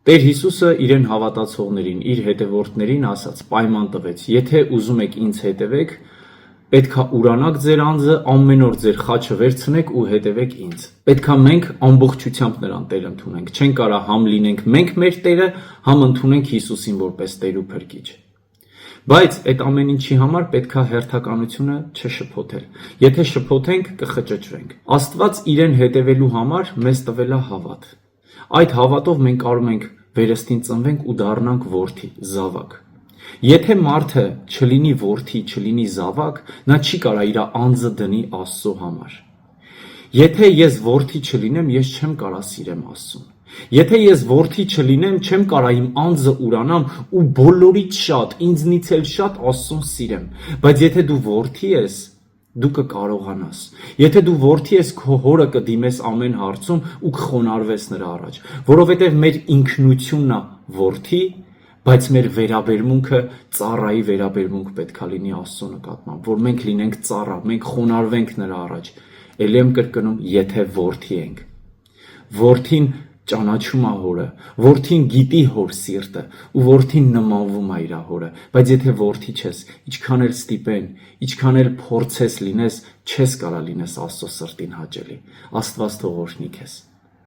Տեր Հիսուսը իրեն հավատացողներին, իր հետևորդներին ասաց, պայման տվեց. եթե ուզում եք ինձ հետևեք, պետքա ուրանաք ձեր անձը, ամեն օր ձեր խաչը վերցնեք ու հետևեք ինձ։ Պետքա մենք ամբողջությամբ նրան Տեր ընդունենք։ Չեն կարա համ լինենք մենք մեր Տերը, համ ընդունենք Հիսուսին որպես Տեր ու Փրկիչ։ Բայց այդ ամեն ինչի համար պետքա հերթականությունը չշփոթել։ Եթե շփոթենք, կխճճվենք։ Աստված իրեն հետևելու համար մեզ տվել է հավատ։ Այդ հավատով մենք կարող ենք վերստին ծնվենք ու դառնանք որդի, զավակ։ Եթե մարդը չլինի որդի, չլինի զավակ, նա չի կարա իր անձը դնի Աստծո համար։ Եթե ես որդի չլինեմ, ես չեմ կարա սիրեմ Աստծուն։ Եթե ես որդի չլինեմ, չեմ կարա իմ անձը ուրանամ ու բոլորից շատ, ինձնից էլ շատ Աստծուն սիրեմ։ Բայց եթե դու որդի ես, դու կկարողանաս։ Եթե դու որդի ես, քո հորը կդիմես ամեն հարցում ու կխոնարհվես նրա առաջ, որովհետև մեր ինքնությունն է որդի, բայց մեր վերաբերմունքը ծառայի վերաբերմունք պետքա լինի Աստծո նկատմամբ, որ մենք լինենք ծառա, մենք խոնարհվենք նրա առաջ։ Էլի եմ կրկնում, եթե որդի ենք։ Որդին ճանաչում է հորը, որդին գիտի հոր սիրտը ու որդին նմանվում է իր հորը, բայց եթե որդի չես, ինչքան էլ ստիպեն, ինչքան էլ փորձես լինես, չես կարա լինես Աստծո սրտին հաճելի։ Աստված թող օրհնի քեզ։